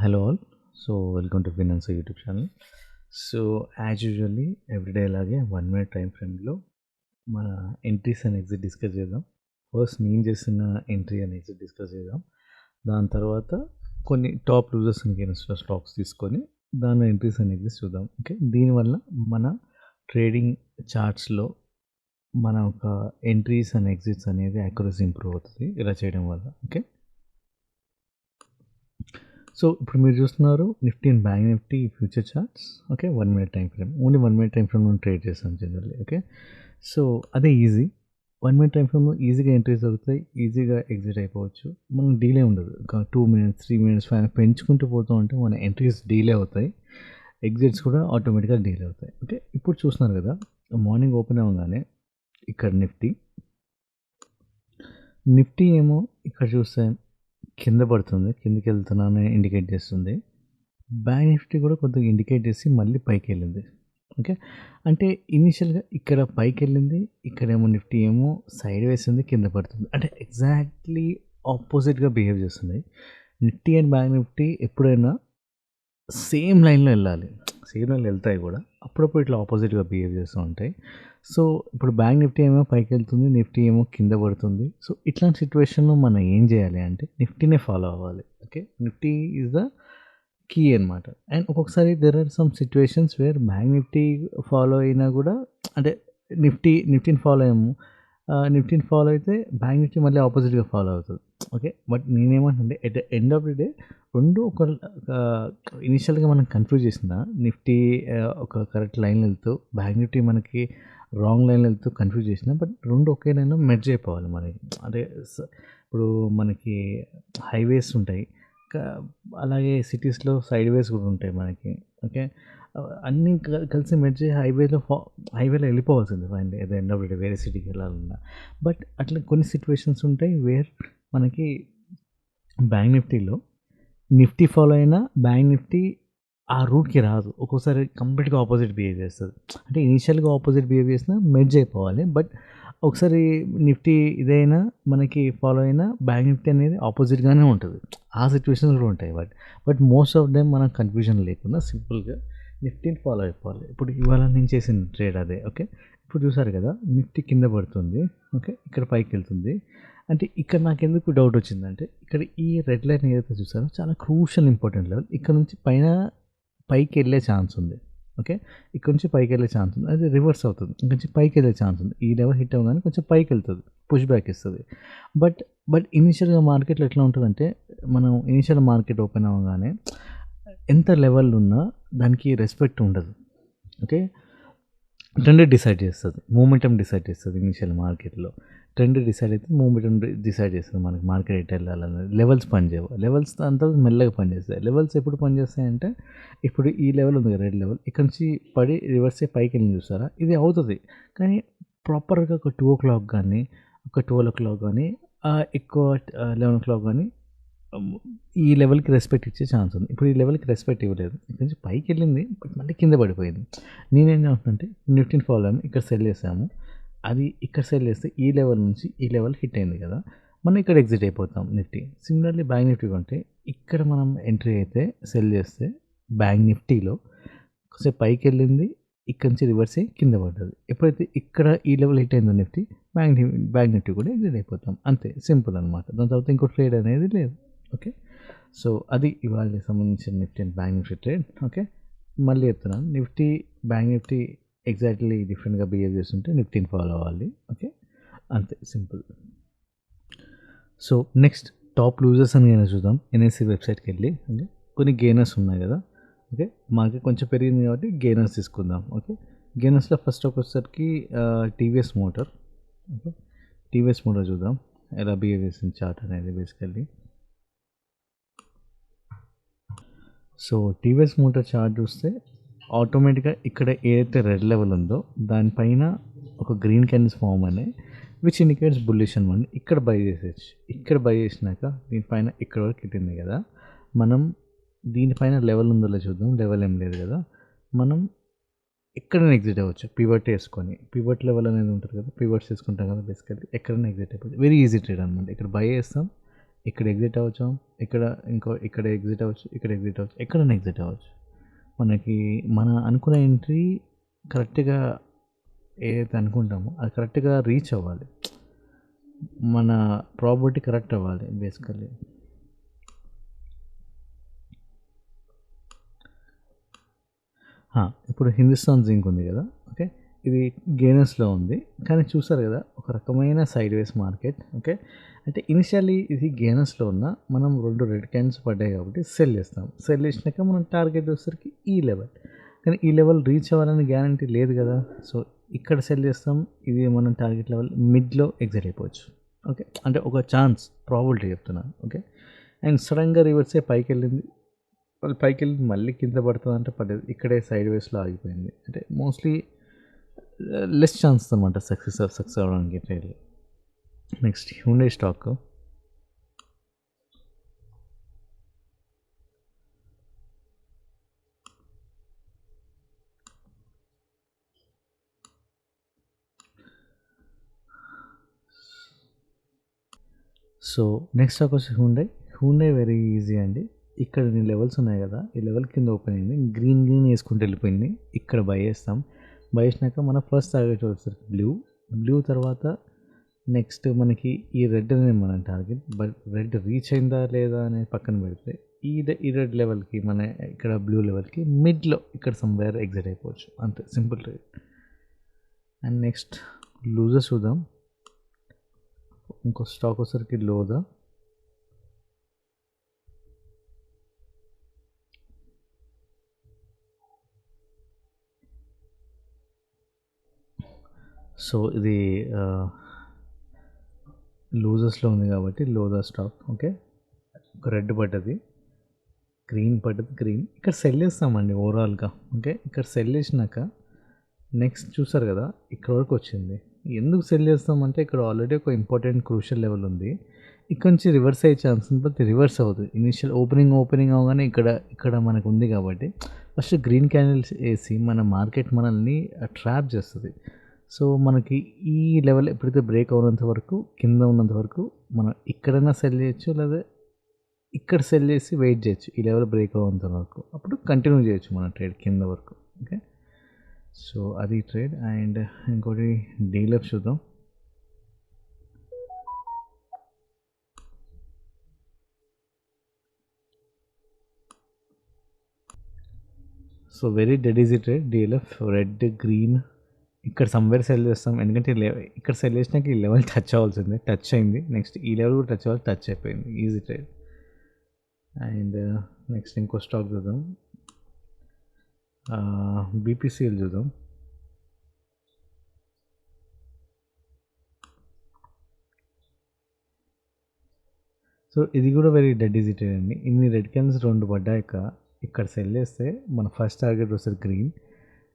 Hello all. Welcome to Finance YouTube channel. As usually everyday లాగే 1 minute time ఫ్రేమ్లో మన entries and exit discuss చేద్దాం. First నేను చేసిన ఎంట్రీ అండ్ ఎగ్జిట్ డిస్కస్ చేద్దాం. దాని తర్వాత కొన్ని top losers and gainers stocks తీసుకొని దాని ఎంట్రీస్ అండ్ ఎగ్జిట్స్ చూద్దాం. ఓకే, దీనివల్ల మన ట్రేడింగ్ చార్ట్స్లో మన ఒక ఎంట్రీస్ అండ్ ఎగ్జిట్స్ అనేది యాక్యురసీ ఇంప్రూవ్ అవుతుంది ఇలా చేయడం వల్ల. ఓకే, సో ఇప్పుడు మీరు చూస్తున్నారు Nifty and bank Nifty future charts. Okay, 1 minute time frame, only 1 minute time frame trade చేస్తాం జనరల్లీ. ఓకే, సో అదే ఈజీ. 1 minute టైం ఫ్రేమ్లో ఈజీగా ఎంట్రీస్ దొరుకుతాయి, ఈజీగా ఎగ్జిట్ అయిపోవచ్చు. మనం డీలే ఉండదు. ఒక 2 minutes 3 minutes 5 పెంచుకుంటూ పోతూ ఉంటే మన ఎంట్రీస్ డీలే అవుతాయి, ఎగ్జిట్స్ కూడా ఆటోమేటిక్గా డీలే అవుతాయి. ఓకే, ఇప్పుడు చూస్తున్నారు కదా, మార్నింగ్ ఓపెన్ అవ్వగానే ఇక్కడ నిఫ్టీ ఏమో ఇక్కడ చూస్తే కింద పడుతుంది, కిందకి వెళ్తున్నానని ఇండికేట్ చేస్తుంది. బ్యాంక్ నిఫ్టీ కూడా కొద్దిగా ఇండికేట్ చేసి మళ్ళీ పైకి వెళ్ళింది. ఓకే, అంటే ఇనీషియల్గా ఇక్కడ పైకి వెళ్ళింది, ఇక్కడేమో నిఫ్టీ ఏమో సైడ్ వేసింది, కింద పడుతుంది. అంటే ఎగ్జాక్ట్లీ ఆపోజిట్గా బిహేవ్ చేస్తుంది. నిఫ్టీ అండ్ బ్యాంక్ నిఫ్టీ ఎప్పుడైనా సేమ్ లైన్లో వెళ్ళాలి, సేమ్ లైన్లో వెళ్తాయి కూడా, అప్పుడప్పుడు ఇట్లా ఆపోజిట్గా బిహేవ్ చేస్తూ ఉంటాయి. సో ఇప్పుడు బ్యాంక్ నిఫ్టీ ఏమో పైకి వెళ్తుంది, నిఫ్టీ ఏమో కింద పడుతుంది. సో ఇట్లాంటి సిచ్యువేషన్లో మనం ఏం చేయాలి అంటే నిఫ్టీనే ఫాలో అవ్వాలి. Okay, Nifty is the key అనమాట. అండ్ ఒక్కొక్కసారి there are some situations where Bank Nifty follow అయినా కూడా, అంటే నిఫ్టీని ఫాలో అయ్యాము, నిఫ్టీని ఫాలో అయితే బ్యాంక్ నిఫ్టీ మళ్ళీ ఆపోజిట్గా ఫాలో అవుతుంది. ఓకే, బట్ నేనేమంటే at the end of the day రెండు ఒక ఇనిషియల్గా మనం కన్ఫ్యూజ్ చేసిన నిఫ్టీ ఒక కరెక్ట్ లైన్ వెళ్తూ, బ్యాంక్ నిఫ్టీ మనకి రాంగ్ లైన్లో వెళ్తూ కన్ఫ్యూజ్ చేసిన, బట్ రెండు ఒకే లైన్లో మెర్జ్ అయిపోవాలి మనకి. అంటే ఇప్పుడు మనకి హైవేస్ ఉంటాయి, అలాగే సిటీస్లో సైడ్ వేస్ కూడా ఉంటాయి మనకి. ఓకే, అన్నీ కలిసి మెర్జ్ హైవేలో వెళ్ళిపోవాల్సింది final at the end of the day, వేరే సిటీకి వెళ్ళాలన్నా. బట్ అట్లా కొన్ని సిచ్యువేషన్స్ ఉంటాయి వేర్ మనకి బ్యాంక్ నిఫ్టీలో నిఫ్టీ ఫాలో అయినా బ్యాంక్ నిఫ్టీ ఆ రూట్కి రాదు, ఒక్కోసారి కంప్లీట్గా ఆపోజిట్ బిహేవ్ చేస్తుంది. అంటే ఇనీషియల్గా ఆపోజిట్ బిహేవ్ చేసినా మెర్జ్ అయిపోవాలి, బట్ ఒకసారి నిఫ్టీ ఇదైనా మనకి ఫాలో అయినా బ్యాంక్ నిఫ్టీ అనేది ఆపోజిట్గానే ఉంటుంది. ఆ సిచ్యువేషన్స్ కూడా ఉంటాయి. బట్ మోస్ట్ ఆఫ్ దెమ్ మనం కన్ఫ్యూజన్ లేకుండా సింపుల్గా నిఫ్టీని ఫాలో అయిపోవాలి. ఇప్పుడు ఇవాళ నేను చేసిన ట్రేడ్ అదే. ఓకే, ఇప్పుడు చూసారు కదా, నిఫ్టీ కింద పడుతుంది, ఓకే, ఇక్కడ పైకి వెళ్తుంది. అంటే ఇక్కడ నాకు ఎందుకు డౌట్ వచ్చిందంటే, ఇక్కడ ఈ రెడ్ లైన్ ఏదైతే చూసారో చాలా క్రూషియల్ ఇంపార్టెంట్ లెవెల్, ఇక్కడ నుంచి పైకి వెళ్ళే ఛాన్స్ ఉంది. ఓకే, ఇక్కడ నుంచి పైకి వెళ్ళే ఛాన్స్ ఉంది, అది రివర్స్ అవుతుంది, ఇక్కడ నుంచి పైకి వెళ్ళే ఛాన్స్ ఉంది. ఈ లెవెల్ హిట్ అవ్వగానే కొంచెం పైకి వెళ్తుంది, పుష్ బ్యాక్ ఇస్తుంది. బట్ ఇనిషియల్గా మార్కెట్లో ఎట్లా ఉంటుందంటే, మనం ఇనిషియల్ మార్కెట్ ఓపెన్ అవ్వగానే ఎంత లెవెల్ ఉన్నా దానికి రెస్పెక్ట్ ఉండదు. ఓకే, ట్రెండ్ డిసైడ్ చేస్తుంది, మూమెంటం డిసైడ్ చేస్తుంది. ఇనిషియల్ మార్కెట్లో ట్రెండ్ డిసైడ్ అయితే మూమెంటం డిసైడ్ చేస్తుంది మనకి మార్కెట్ ఎట్ వెళ్ళాలనేది. లెవెల్స్ పనిచేయవు, లెవెల్స్ అంతా మెల్లగా పనిచేస్తాయి. లెవెల్స్ ఎప్పుడు పనిచేస్తాయంటే, ఇప్పుడు ఈ లెవెల్ ఉంది కదా, రెడ్ లెవెల్, ఇక్కడ నుంచి పడి రివర్స్ పైకి వెళ్ళి చూస్తారా, ఇది అవుతుంది. కానీ ప్రాపర్గా ఒక 2 o'clock కానీ, ఒక 12 o'clock కానీ, ఎక్కువ 11 o'clock కానీ ఈ లెవెల్కి రెస్పెక్ట్ ఇచ్చే ఛాన్స్ ఉంది. ఇప్పుడు ఈ లెవెల్కి రెస్పెక్ట్ ఇవ్వలేదు, ఇక్కడ నుంచి పైకి వెళ్ళింది, బట్ మళ్ళీ కింద పడిపోయింది. నేనేం చేస్తానంటే నిఫ్టీని ఫాలో అయ్యాము, ఇక్కడ సెల్ చేసాము, అది ఇక్కడ సెల్ చేస్తే ఈ లెవెల్ నుంచి ఈ లెవెల్ హిట్ అయింది కదా, మనం ఇక్కడ ఎగ్జిట్ అయిపోతాం నిఫ్టీ. సిమిలర్లీ బ్యాంక్ నిఫ్టీ కొంటే ఇక్కడ మనం ఎంట్రీ అయితే సెల్ చేస్తే బ్యాంక్ నిఫ్టీలో కొంచెం పైకి వెళ్ళింది, ఇక్కడ నుంచి రివర్స్ అయ్యి కింద పడ్డది. ఎప్పుడైతే ఇక్కడ ఈ లెవెల్ హిట్ అయిందో నిఫ్టీ, బ్యాంక్ నిఫ్టీ కూడా ఎగ్జిట్ అయిపోతాం, అంతే, సింపుల్ అనమాట. దాని తర్వాత ఇంకో ట్రేడ్ అనేది లేదు. ఓకే, సో అది ఇవాళ సంబంధించిన Nifty and bank Nifty trade. Okay, మళ్ళీ చెప్తున్నాను, నిఫ్టీ బ్యాంక్ నిఫ్టీ ఎగ్జాక్ట్లీ డిఫరెంట్గా బిహేవ్ చేస్తుంటే నిఫ్టీని ఫాలో అవ్వాలి. ఓకే, అంతే, simple. So next top losers అని నేను చూద్దాం. ఎన్ఎస్సి వెబ్సైట్కి వెళ్ళి, ఓకే, కొన్ని గెయినర్స్ ఉన్నాయి కదా. ఓకే, మార్కెట్ కొంచెం పెరిగింది కాబట్టి గెయినర్స్ తీసుకుందాం. ఓకే, గెయినర్స్లో ఫస్ట్ వచ్చేసరికి TVS motor. Okay, TVS motor చూద్దాం ఎలా బిహేవ్ చేసింది చార్ట్ అనేది basically. So TVS motor chart చూస్తే ఆటోమేటిక్గా ఇక్కడ ఏదైతే రెడ్ లెవెల్ ఉందో దానిపైన ఒక గ్రీన్ క్యాండిల్స్ ఫామ్ అనే విచ్ ఇండికేట్స్ బుల్లిష్ అనమాట. ఇక్కడ బై చేసేయచ్చు, ఇక్కడ బై చేసినాక దీనిపైన ఇక్కడ వరకు కిట్టింది కదా, మనం దీనిపైన లెవెల్ ఉందో చూద్దాం. లెవెల్ ఏం లేదు కదా, మనం ఎక్కడైనా ఎగ్జిట్ అవ్వచ్చు, పివట్ వేసుకొని. పివట్ లెవెల్ అనేది ఉంటుంది కదా, పివట్స్ తీసుకుంటాం కదా బేసికల్లీ, ఎక్కడైనా ఎగ్జిట్ అయిపోతుంది. వెరీ ఈజీ ట్రేడ్ అనమాట. ఇక్కడ బై చేస్తాం, ఇక్కడ ఎగ్జిట్ అవ్వచ్చు, ఇక్కడ ఎగ్జిట్ అవ్వచ్చు, ఇక్కడ ఎగ్జిట్ అవ్వచ్చు, ఎక్కడైనా ఎగ్జిట్ అవ్వచ్చు. మనకి మన అనుకున్న ఎంట్రీ కరెక్ట్గా ఏదైతే అనుకుంటామో అది కరెక్ట్గా రీచ్ అవ్వాలి, మన ప్రాబిలిటీ కరెక్ట్ అవ్వాలి బేసికల్లీ. ఇప్పుడు హిందుస్థాన్ జింక్ ఉంది కదా, ఓకే, ఇది గెయినర్స్లో ఉంది, కానీ చూసారు కదా ఒక రకమైన సైడ్ వేస్ మార్కెట్. ఓకే, అంటే ఇనిషియల్లీ ఇది గెయినర్స్లో ఉన్న మనం 2 రెడ్ క్యాండిల్స్ పడ్డాయి కాబట్టి సెల్ చేస్తాం. సెల్ చేసినాక మనం టార్గెట్ వచ్చేసరికి ఈ లెవెల్, కానీ ఈ లెవెల్ రీచ్ అవ్వాలని గ్యారంటీ లేదు కదా. సో ఇక్కడ సెల్ చేస్తాం, ఇది మనం టార్గెట్ లెవెల్ మిడ్లో ఎగ్జిట్ అయిపోవచ్చు. ఓకే, అంటే ఒక ఛాన్స్ ప్రాబిలిటీ చెప్తున్నాను. ఓకే, అండ్ సడన్గా రివర్స్ అయ్యి పైకి వెళ్ళింది, వాళ్ళు పైకి వెళ్ళి మళ్ళీ కింద పడుతుంది అంటే పడేది, ఇక్కడే సైడ్ వేస్లో ఆగిపోయింది. అంటే మోస్ట్లీ లెస్ ఛాన్స్ అనమాట సక్సెస్ అవ్వడానికి trial. Next Hyundai stock. So next stock వచ్చి హ్యుండై వెరీ ఈజీ అండి. ఇక్కడ లెవెల్స్ ఉన్నాయి కదా, ఈ లెవెల్ కింద ఓపెన్ అయింది, గ్రీన్ వేసుకుంటూ వెళ్ళిపోయింది. ఇక్కడ బై చేస్తాం, బై చేసినాక మన ఫస్ట్ టార్గెట్ వచ్చేసరికి బ్లూ తర్వాత నెక్స్ట్ మనకి ఈ రెడ్ అనేది మన టార్గెట్. బట్ రెడ్ రీచ్ అయిందా లేదా అనేది పక్కన పెడితే ఈ రెడ్ లెవెల్కి మన ఇక్కడ బ్లూ లెవెల్కి మిడ్లో ఇక్కడ సమ్వేర్ ఎగ్జిట్ అయిపోవచ్చు, అంతే simple trade. And next losers చూద్దాం. ఇంకో స్టాక్ వచ్చేసరికి లోదా. సో ఇది లూజర్స్లో ఉంది కాబట్టి లోదా స్టాక్. ఓకే, ఒక రెడ్ పడ్డది, గ్రీన్ పడ్డది, గ్రీన్ ఇక్కడ సెల్ చేస్తామండి ఓవరాల్గా. ఓకే, ఇక్కడ సెల్ చేసినాక నెక్స్ట్ చూసారు కదా ఇక్కడ వరకు వచ్చింది. ఎందుకు సెల్ చేస్తామంటే ఇక్కడ ఆల్రెడీ ఒక ఇంపార్టెంట్ క్రూషియల్ లెవెల్ ఉంది, ఇక్కడ నుంచి రివర్స్ అయ్యే ఛాన్స్ ఉంది, బట్ రివర్స్ అవుతుంది. ఇనిషియల్ ఓపెనింగ్ అవగానే ఇక్కడ మనకు ఉంది కాబట్టి ఫస్ట్ గ్రీన్ క్యాండిల్స్ వేసి మన మార్కెట్ మనల్ని ట్రాప్ చేస్తుంది. సో మనకి ఈ లెవెల్ ఎప్పుడైతే బ్రేక్ అవునంత వరకు, కింద ఉన్నంత వరకు మనం ఇక్కడైనా సెల్ చేయొచ్చు, లేదా ఇక్కడ సెల్ చేసి వెయిట్ చేయొచ్చు ఈ లెవెల్ బ్రేక్ అవ్వేంత వరకు, అప్పుడు కంటిన్యూ చేయొచ్చు మన ట్రేడ్ కింద వరకు. ఓకే, సో అది ట్రేడ్. అండ్ ఇంకోటి డీలప్ చూద్దాం. So very dead easy trade DLF. Red green ఇక్కడ సమ్వేర్ సెల్ చేస్తాం, ఎందుకంటే ఇక్కడ సెల్ చేసినాక ఈ లెవెల్ టచ్ అవ్వాల్సిందే, టచ్ అయింది. నెక్స్ట్ ఈ లెవెల్ కూడా టచ్ అవ్వాలి, టచ్ అయిపోయింది, ఈజీ ట్రేడ్. అండ్ నెక్స్ట్ ఇంకో స్టాక్ చూద్దాం, బీపీసీఎల్ చూద్దాం. సో ఇది కూడా వెరీ డెడ్ ఈజీ ట్రేడ్ అండి. ఇన్ని రెడ్ క్యాండిల్స్ 2 పడ్డాక ఇక్కడ సెల్ చేస్తే మన ఫస్ట్ టార్గెట్ వస్తుంది గ్రీన్,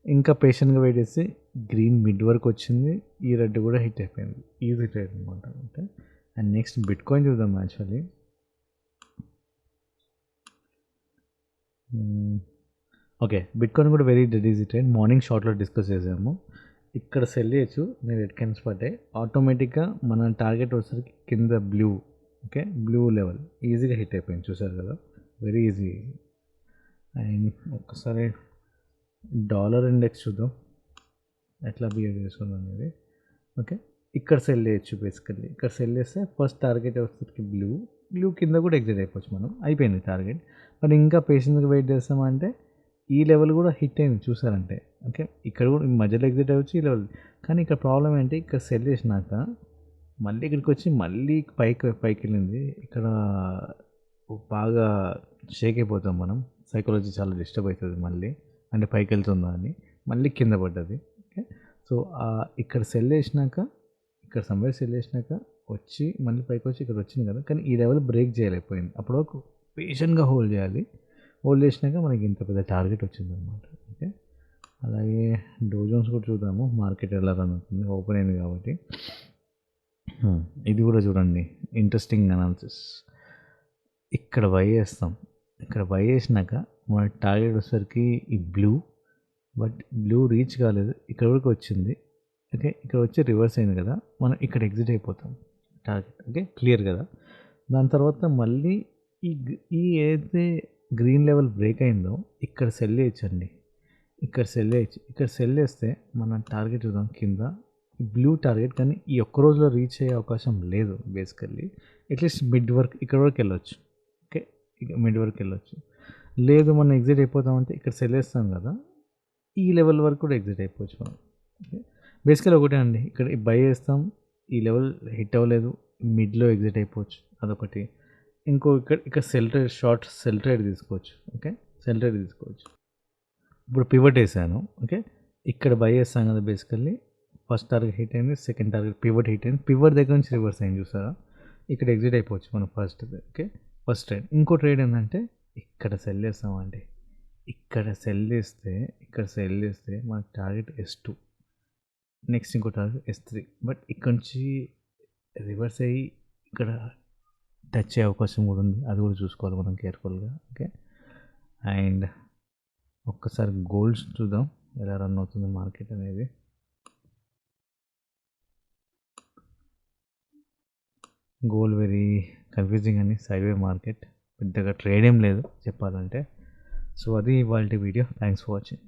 ఇంకా పేషెంట్గా వెయిట్ చేసి గ్రీన్ మిడ్ వరకు వచ్చింది, ఈ రెడ్ కూడా హిట్ అయిపోయింది, ఈజీ ట్రేడ్ అనమాట. Okay, and next bitcoin చూద్దాం. యాక్చువల్లీ ఓకే, బిట్ కాయిన్ కూడా very dead easy trade. Morning షార్ట్లో డిస్కస్ చేసాము. ఇక్కడ సెల్ చేయొచ్చు, నేను రెడ్ క్యాండిల్స్ పడ్డాయి, ఆటోమేటిక్గా మన టార్గెట్ వచ్చేసరికి కింద బ్లూ. ఓకే, బ్లూ లెవెల్ ఈజీగా హిట్ అయిపోయింది, చూసారు కదా, వెరీ ఈజీ. అండ్ ఒక్కసారి డాలర్ ఇండెక్స్ చూద్దాం ఎట్లా బిహేవ్ చేస్తుంది అనేది. ఓకే, ఇక్కడ సెల్ చేయొచ్చు బేసికల్లీ. ఇక్కడ సెల్ చేస్తే ఫస్ట్ టార్గెట్ వచ్చేసరికి బ్లూ కింద కూడా ఎగ్జిట్ అయిపోవచ్చు, మనం అయిపోయింది టార్గెట్. మరి ఇంకా పేషెంట్గా వెయిట్ చేస్తామంటే ఈ లెవెల్ కూడా హిట్ అయింది, చూసారంటే. ఓకే, ఇక్కడ కూడా మధ్యలో ఎగ్జిట్ అవ్వచ్చు ఈ లెవెల్, కానీ ఇక్కడ ప్రాబ్లం ఏంటి, ఇక్కడ సెల్ చేసినాక మళ్ళీ ఇక్కడికి వచ్చి మళ్ళీ పైకి వెళ్ళింది. ఇక్కడ బాగా షేక్ అయిపోతాం మనం, సైకాలజీ చాలా డిస్టర్బ్ అవుతుంది మళ్ళీ, అంటే పైకి వెళ్తుందా అని, మళ్ళీ కింద పడ్డది. ఓకే, సో ఇక్కడ సెల్ చేసినాక, ఇక్కడ సమ్వేర్ సెల్ చేసినాక వచ్చి మళ్ళీ పైకి వచ్చి ఇక్కడ వచ్చింది కదా, కానీ ఈ లెవెల్ బ్రేక్ చేయలేకపోయింది. అప్పుడు వరకు పేషెంట్గా హోల్డ్ చేయాలి, హోల్డ్ చేసినాక మనకి ఇంత పెద్ద టార్గెట్ వచ్చిందనమాట. ఓకే, అలాగే డో జోన్స్ కూడా చూద్దాము, మార్కెట్ ఎలా రన్ అవుతుంది, ఓపెన్ అయింది కాబట్టి. ఇది కూడా చూడండి, ఇంట్రెస్టింగ్ అనాలిసిస్. ఇక్కడ బై చేస్తాం, ఇక్కడ బై చేసినాక మన టార్గెట్ వచ్చేసరికి ఈ బట్ బ్లూ రీచ్ కాలేదు, ఇక్కడ వరకు వచ్చింది. ఓకే, ఇక్కడ వచ్చి రివర్స్ అయింది కదా, మనం ఇక్కడ ఎగ్జిట్ అయిపోతాం టార్గెట్. ఓకే, క్లియర్ కదా. దాని తర్వాత మళ్ళీ ఈ ఏదైతే గ్రీన్ లెవెల్ బ్రేక్ అయిందో ఇక్కడ సెల్ వేయచ్చండి. ఇక్కడ సెల్ వేయచ్చు. ఇక్కడ సెల్ వేస్తే మనం టార్గెట్ చూద్దాం కింద బ్లూ టార్గెట్, కానీ ఈ ఒక్క రోజులో రీచ్ అయ్యే అవకాశం లేదు బేసికల్లీ. అట్లీస్ట్ మిడ్ వరకు ఇక్కడ వరకు వెళ్ళొచ్చు. ఓకే, ఇక మిడ్ వరకు వెళ్ళొచ్చు. లేదు మనం ఎగ్జిట్ అయిపోతామంటే ఇక్కడ సెల్ వేస్తాం కదా, ఈ లెవెల్ వరకు కూడా ఎగ్జిట్ అయిపోవచ్చు మనం. ఓకే, బేసికల్లీ ఒకటే అండి, ఇక్కడ బై చేస్తాం, ఈ లెవెల్ హిట్ అవ్వలేదు, మిడ్లో ఎగ్జిట్ అయిపోవచ్చు, అదొకటి. ఇంకో ఇక్కడ cell trade, short cell trade తీసుకోవచ్చు. ఓకే, సెల్ ట్రేడ్ తీసుకోవచ్చు. ఇప్పుడు పివట్ వేసాను. ఓకే, ఇక్కడ బై చేస్తాం కదా, బేసికల్లీ ఫస్ట్ టార్గెట్ హిట్ అయింది, సెకండ్ టార్గెట్ పివట్ హిట్ అయింది, పివట్ దగ్గర నుంచి రివర్స్ అయింది చూసారా, ఇక్కడ ఎగ్జిట్ అయిపోవచ్చు మనం ఫస్ట్. Okay, first trade. ఇంకో ట్రేడ్ ఏంటంటే ఇక్కడ సెల్ చేస్తామండి. ఇక్కడ సెల్ చేస్తే మనకి టార్గెట్ S2, నెక్స్ట్ ఇంకో టార్గెట్ S3, బట్ ఇక్కడ నుంచి రివర్స్ అయ్యి ఇక్కడ టచ్ అయ్యే అవకాశం కూడా ఉంది, అది కూడా చూసుకోవాలి మనం కేర్ఫుల్గా. ఓకే, అండ్ ఒక్కసారి గోల్డ్ చూద్దాం ఎలా రన్ అవుతుంది మార్కెట్ అనేది. గోల్డ్ వెరీ కన్ఫ్యూజింగ్ అని, సైడ్వే మార్కెట్, పెద్దగా ట్రేడ్ ఏం లేదు చెప్పాలంటే. సో అది ఇవాల్టి వీడియో. Thanks for watching.